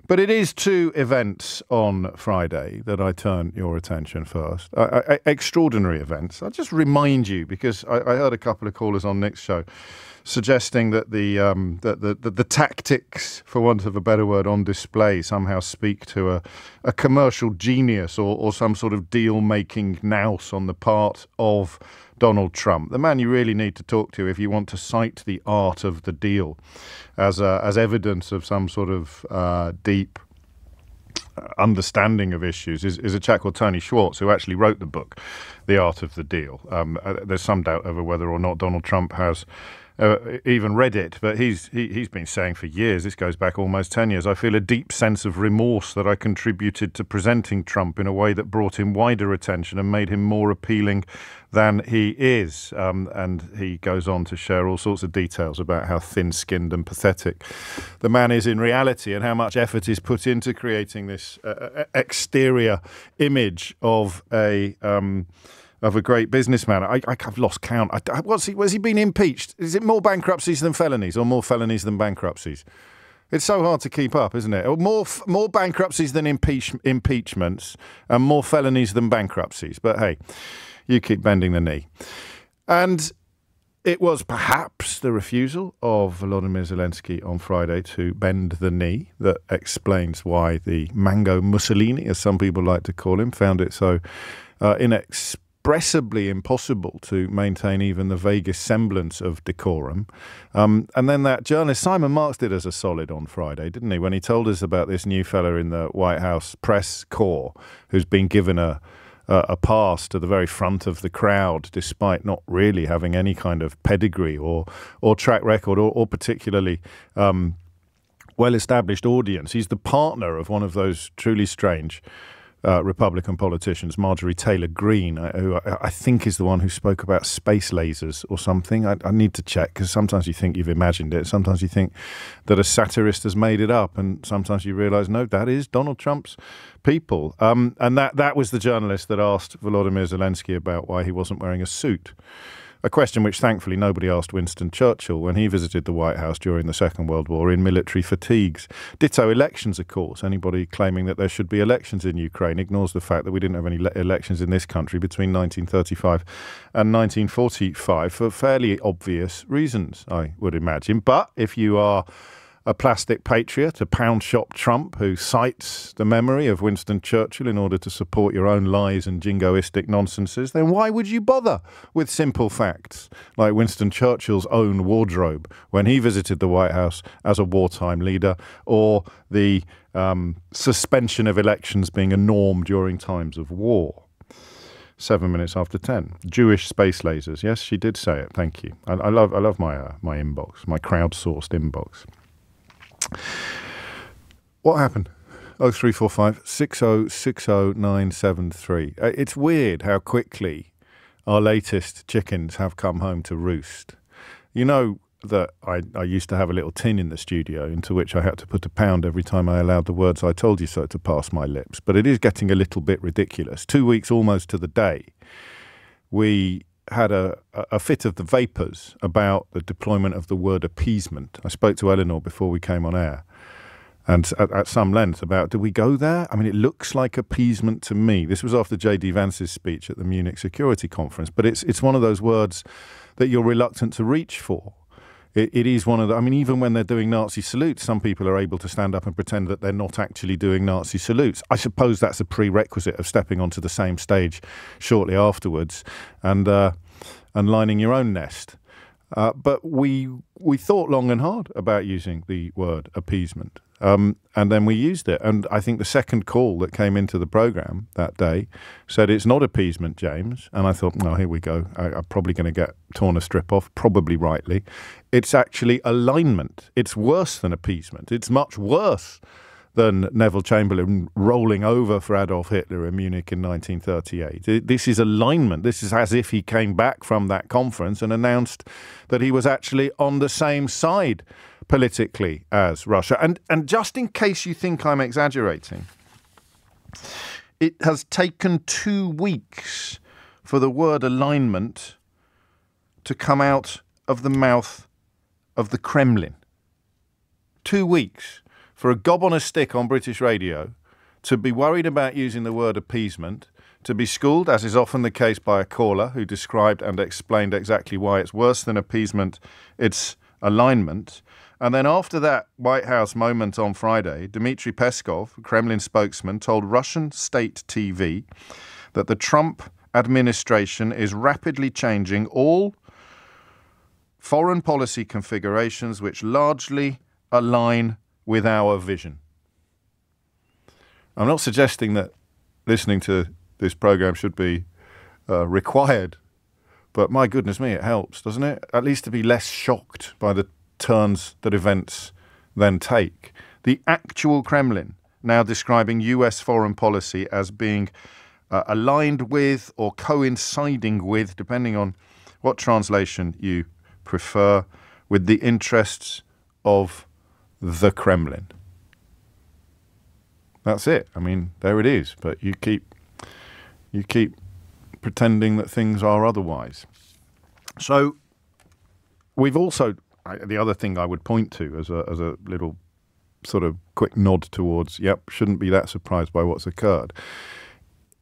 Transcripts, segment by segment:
But it is two events on Friday that I turn your attention first. Extraordinary events. I'll just remind you, because I heard a couple of callers on Nick's show suggesting that the tactics, for want of a better word, on display somehow speak to a commercial genius or some sort of deal-making nous on the part of Donald Trump, the man you really need to talk to if you want to cite the art of the deal as evidence of some sort of deep understanding of issues is a chap called Tony Schwartz, who actually wrote the book, The Art of the Deal. There's some doubt over whether or not Donald Trump has even read it, but he's been saying for years, this goes back almost 10 years, I feel a deep sense of remorse that I contributed to presenting Trump in a way that brought him wider attention and made him more appealing than he is. And he goes on to share all sorts of details about how thin-skinned and pathetic the man is in reality and how much effort is put into creating this exterior image of a great businessman. I've lost count. Has he been impeached? Is it more bankruptcies than felonies, or more felonies than bankruptcies? It's so hard to keep up, isn't it? Or more bankruptcies than impeachments, and more felonies than bankruptcies. But hey, you keep bending the knee. And it was perhaps the refusal of Volodymyr Zelenskyy on Friday to bend the knee that explains why the Mango Mussolini, as some people like to call him, found it so inexpressibly impossible to maintain even the vaguest semblance of decorum. And then that journalist, Simon Marks, did us a solid on Friday, didn't he, when he told us about this new fella in the White House press corps who's been given a pass to the very front of the crowd, despite not really having any kind of pedigree or track record or particularly well-established audience. He's the partner of one of those truly strange Republican politicians, Marjorie Taylor Greene, who I think is the one who spoke about space lasers or something. I need to check, because sometimes you think you've imagined it, sometimes you think that a satirist has made it up, and sometimes you realise, no, that is Donald Trump's people. And that was the journalist that asked Volodymyr Zelenskyy about why he wasn't wearing a suit. A question which thankfully nobody asked Winston Churchill when he visited the White House during the Second World War in military fatigues. Ditto elections, of course. Anybody claiming that there should be elections in Ukraine ignores the fact that we didn't have any elections in this country between 1935 and 1945 for fairly obvious reasons, I would imagine. But if you are a plastic patriot, a pound shop Trump who cites the memory of Winston Churchill in order to support your own lies and jingoistic nonsenses, then why would you bother with simple facts like Winston Churchill's own wardrobe when he visited the White House as a wartime leader, or the suspension of elections being a norm during times of war? 7 minutes after 10. Jewish space lasers. Yes, she did say it. Thank you. I love my inbox, my crowdsourced inbox. What happened? 0345 6060973. It's weird how quickly our latest chickens have come home to roost. You know that I used to have a little tin in the studio into which I had to put £1 every time I allowed the words "I told you so" to pass my lips. But it is getting a little bit ridiculous. 2 weeks almost to the day, we had a fit of the vapours about the deployment of the word appeasement. I spoke to Eleanor before we came on air, and at some length about, do we go there? I mean, it looks like appeasement to me. This was after JD Vance's speech at the Munich Security Conference, but it's one of those words that you're reluctant to reach for. It is one of the, I mean, even when they're doing Nazi salutes, some people are able to stand up and pretend that they're not actually doing Nazi salutes. I suppose that's a prerequisite of stepping onto the same stage shortly afterwards and lining your own nest. But we thought long and hard about using the word appeasement. And then we used it. And I think the second call that came into the programme that day said, "It's not appeasement, James." And I thought, no, here we go. I'm probably going to get torn a strip off, probably rightly. It's actually alignment. It's worse than appeasement. It's much worse than Neville Chamberlain rolling over for Adolf Hitler in Munich in 1938. This is alignment. This is as if he came back from that conference and announced that he was actually on the same side politically as Russia. And just in case you think I'm exaggerating, it has taken 2 weeks for the word alignment to come out of the mouth of the Kremlin. 2 weeks for a gob on a stick on British radio to be worried about using the word appeasement, to be schooled, as is often the case, by a caller who described and explained exactly why it's worse than appeasement, it's alignment. And then after that White House moment on Friday, Dmitry Peskov, Kremlin spokesman, told Russian state TV that the Trump administration is rapidly changing all foreign policy configurations which largely align with our vision. I'm not suggesting that listening to this program should be required, but my goodness me, it helps, doesn't it? At least to be less shocked by the turns that events then take. The actual Kremlin now describing US foreign policy as being aligned with or coinciding with, depending on what translation you prefer, with the interests of the Kremlin. That's it. I mean, there it is. But you keep pretending that things are otherwise. So we've also, the other thing I would point to as a little sort of quick nod towards, shouldn't be that surprised by what's occurred,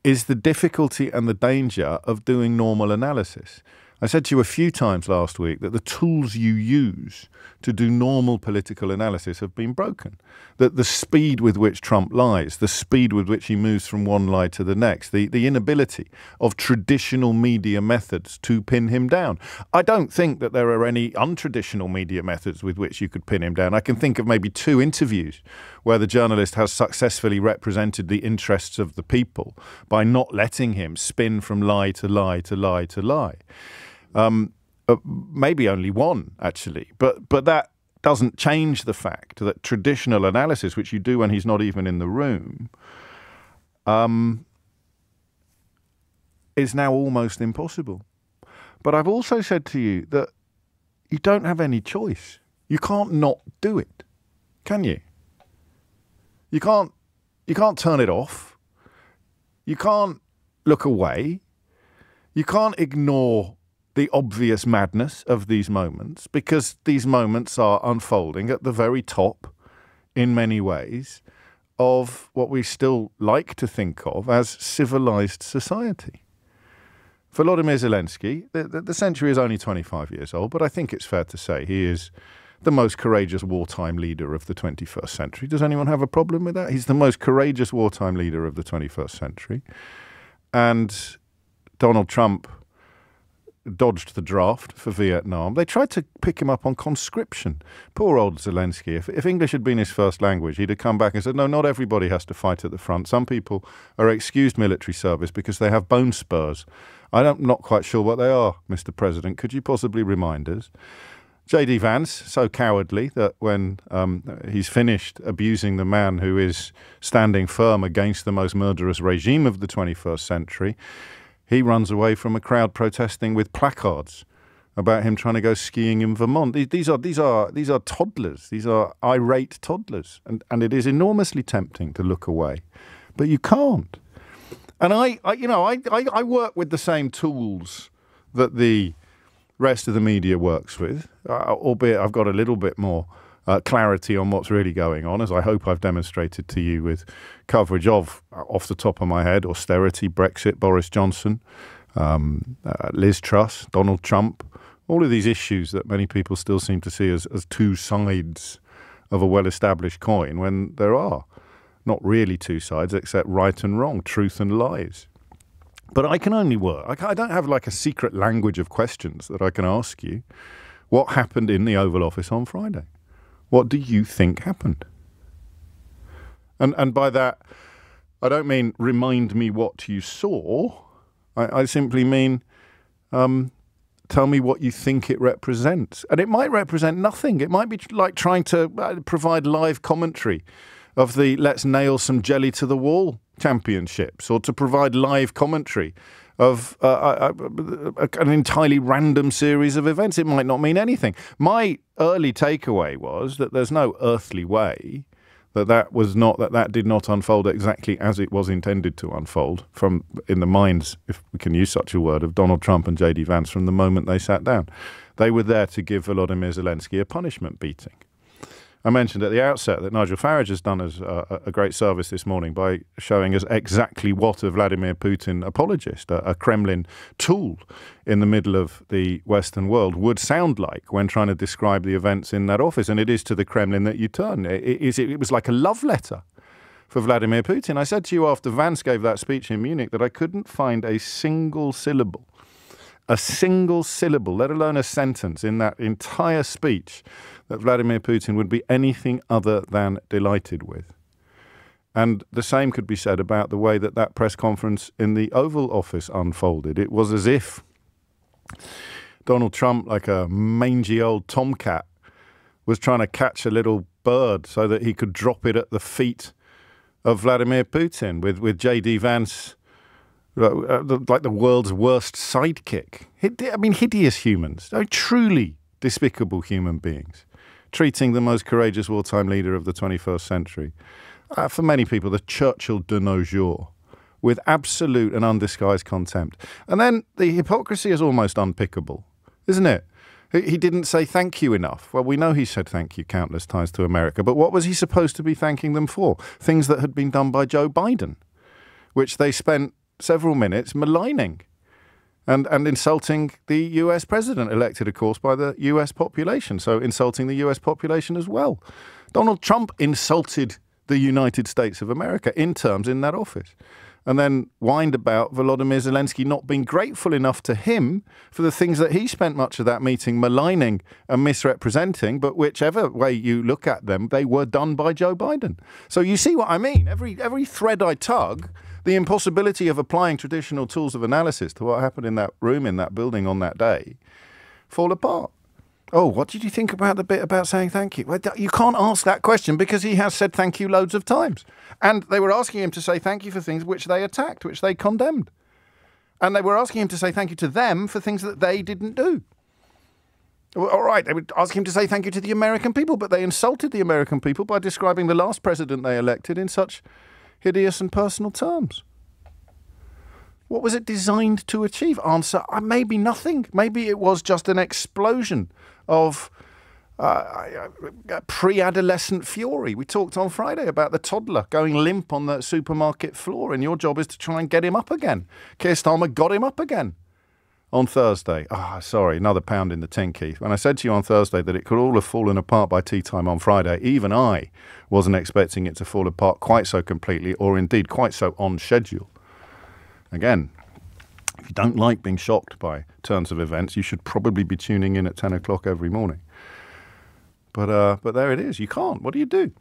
is the difficulty and the danger of doing normal analysis. I said to you a few times last week that the tools you use to do normal political analysis have been broken. That the speed with which Trump lies, the speed with which he moves from one lie to the next, the inability of traditional media methods to pin him down. I don't think that there are any untraditional media methods with which you could pin him down. I can think of maybe 2 interviews where the journalist has successfully represented the interests of the people by not letting him spin from lie to lie to lie to lie. Maybe only one, actually, but that doesn't change the fact that traditional analysis, which you do when he's not even in the room, is now almost impossible. But I've also said to you that you don't have any choice. You can't not do it, can you? You can't turn it off. You can't look away. You can't ignore the obvious madness of these moments, because these moments are unfolding at the very top, in many ways, of what we still like to think of as civilized society. Volodymyr Zelenskyy, the century is only 25 years old, but I think it's fair to say he is the most courageous wartime leader of the 21st century. Does anyone have a problem with that? He's the most courageous wartime leader of the 21st century. And Donald Trump dodged the draft for Vietnam. They tried to pick him up on conscription. Poor old Zelenskyy. If English had been his first language, he'd have come back and said, no, not everybody has to fight at the front. Some people are excused military service because they have bone spurs. I'm not quite sure what they are, Mr. President. Could you possibly remind us? JD Vance, so cowardly that when he's finished abusing the man who is standing firm against the most murderous regime of the 21st century, he runs away from a crowd protesting with placards about him trying to go skiing in Vermont. These are toddlers. These are irate toddlers, and it is enormously tempting to look away, but you can't. And I work with the same tools that the rest of the media works with, albeit I've got a little bit more clarity on what's really going on, as I hope I've demonstrated to you with coverage of, off the top of my head, austerity, Brexit, Boris Johnson, Liz Truss, Donald Trump, all of these issues that many people still seem to see as 2 sides of a well-established coin, when there are not really 2 sides except right and wrong, truth and lies. But I can only work. I don't have like a secret language of questions that I can ask you. What happened in the Oval Office on Friday? What do you think happened? And by that, I don't mean remind me what you saw. I simply mean tell me what you think it represents. And it might represent nothing. It might be like trying to provide live commentary of the Let's Nail Some Jelly to the Wall championships, or to provide live commentary of an entirely random series of events. It might not mean anything. My early takeaway was that there's no earthly way that did not unfold exactly as it was intended to unfold in the minds, if we can use such a word, of Donald Trump and JD Vance from the moment they sat down. They were there to give Volodymyr Zelenskyy a punishment beating. I mentioned at the outset that Nigel Farage has done us a great service this morning by showing us exactly what a Vladimir Putin apologist, a Kremlin tool in the middle of the Western world, would sound like when trying to describe the events in that office. And it is to the Kremlin that you turn. It was like a love letter for Vladimir Putin. I said to you after Vance gave that speech in Munich that I couldn't find a single syllable, let alone a sentence in that entire speech that Vladimir Putin would be anything other than delighted with. And the same could be said about the way that that press conference in the Oval Office unfolded. It was as if Donald Trump, like a mangy old tomcat, was trying to catch a little bird so that he could drop it at the feet of Vladimir Putin, with JD Vance like the world's worst sidekick. I mean, hideous humans, truly despicable human beings, treating the most courageous wartime leader of the 21st century, for many people, the Churchill de nos jours, with absolute and undisguised contempt. And then the hypocrisy is almost unpickable, isn't it? He didn't say thank you enough. Well, we know he said thank you countless times to America, but what was he supposed to be thanking them for? Things that had been done by Joe Biden, which they spent several minutes maligning and insulting the US president, elected, of course, by the US population. So insulting the US population as well. Donald Trump insulted the United States of America in terms in that office, and then whined about Volodymyr Zelenskyy not being grateful enough to him for the things that he spent much of that meeting maligning and misrepresenting, but whichever way you look at them, they were done by Joe Biden. So you see what I mean? Every thread I tug, the impossibility of applying traditional tools of analysis to what happened in that room, in that building on that day, fall apart. Oh, what did you think about the bit about saying thank you? Well, you can't ask that question because he has said thank you loads of times. And they were asking him to say thank you for things which they attacked, which they condemned. And they were asking him to say thank you to them for things that they didn't do. All right, they would ask him to say thank you to the American people, but they insulted the American people by describing the last president they elected in such hideous and personal terms. What was it designed to achieve? Answer, maybe nothing. Maybe it was just an explosion of pre-adolescent fury. We talked on Friday about the toddler going limp on the supermarket floor, and your job is to try and get him up again. Keir Starmer got him up again on Thursday. Sorry, another pound in the tin, Keith. When I said to you on Thursday that it could all have fallen apart by tea time on Friday, even I wasn't expecting it to fall apart quite so completely, or indeed quite so on schedule. Again, if you don't like being shocked by turns of events, you should probably be tuning in at 10 o'clock every morning. But there it is. You can't. What do you do?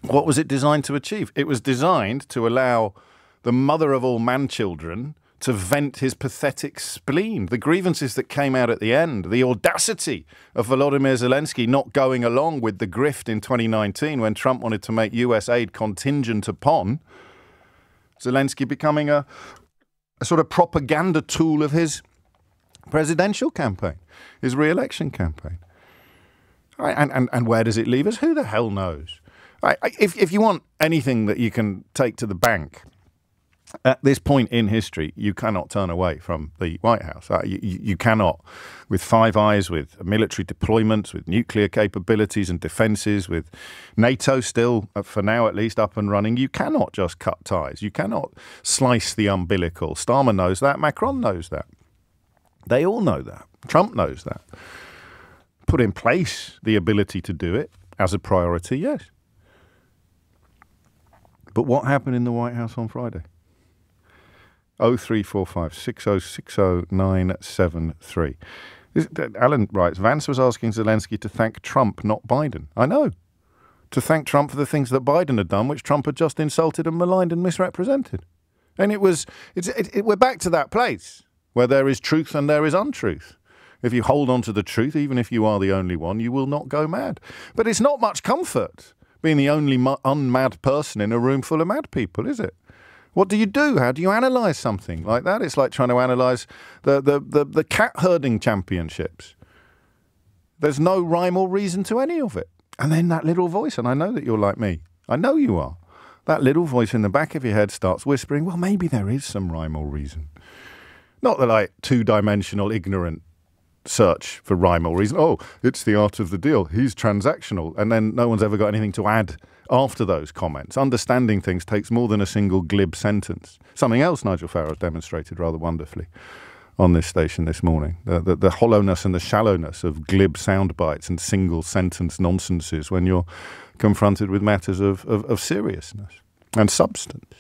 What was it designed to achieve? It was designed to allow the mother of all man-children to vent his pathetic spleen. The grievances that came out at the end, the audacity of Volodymyr Zelenskyy not going along with the grift in 2019 when Trump wanted to make US aid contingent upon Zelenskyy becoming a sort of propaganda tool of his presidential campaign, his re-election campaign. All right, and where does it leave us? Who the hell knows? All right, if you want anything that you can take to the bank, at this point in history, you cannot turn away from the White House. You cannot, with Five Eyes, with military deployments, with nuclear capabilities and defences, with NATO still, for now at least, up and running, you cannot just cut ties. You cannot slice the umbilical. Starmer knows that. Macron knows that. They all know that. Trump knows that. Put in place the ability to do it as a priority, yes. But what happened in the White House on Friday? 0345 6060973. Alan writes, Vance was asking Zelenskyy to thank Trump, not Biden. I know. To thank Trump for the things that Biden had done, which Trump had just insulted and maligned and misrepresented. And we're back to that place where there is truth and there is untruth. If you hold on to the truth, even if you are the only one, you will not go mad. But it's not much comfort being the only unmad person in a room full of mad people, is it? What do you do? How do you analyse something like that? It's like trying to analyse the cat herding championships. There's no rhyme or reason to any of it. And then that little voice, and I know that you're like me. I know you are. That little voice in the back of your head starts whispering, well, maybe there is some rhyme or reason. Not the two-dimensional, ignorant search for rhyme or reason. Oh, it's the art of the deal. He's transactional. And then no one's ever got anything to add after those comments. Understanding things takes more than a single glib sentence. Something else Nigel Farage demonstrated rather wonderfully on this station this morning. The hollowness and the shallowness of glib sound bites and single sentence nonsenses when you're confronted with matters of seriousness and substance.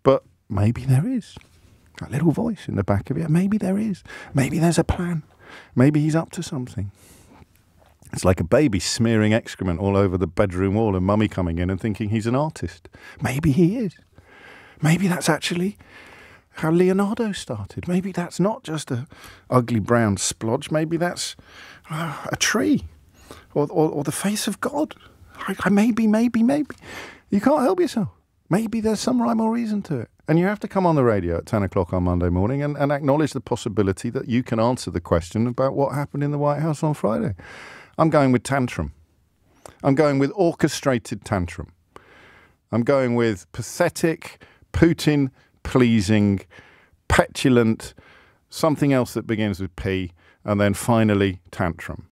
But maybe there is a little voice in the back of it. Maybe there is. Maybe there's a plan. Maybe he's up to something. It's like a baby smearing excrement all over the bedroom wall and mummy coming in and thinking he's an artist. Maybe he is. Maybe that's actually how Leonardo started. Maybe that's not just a ugly brown splodge. Maybe that's a tree or the face of God. Maybe. You can't help yourself. Maybe there's some rhyme or reason to it. And you have to come on the radio at 10 o'clock on Monday morning and acknowledge the possibility that you can answer the question about what happened in the White House on Friday. I'm going with tantrum. I'm going with orchestrated tantrum. I'm going with pathetic, Putin-pleasing, petulant, something else that begins with P, and then finally tantrum.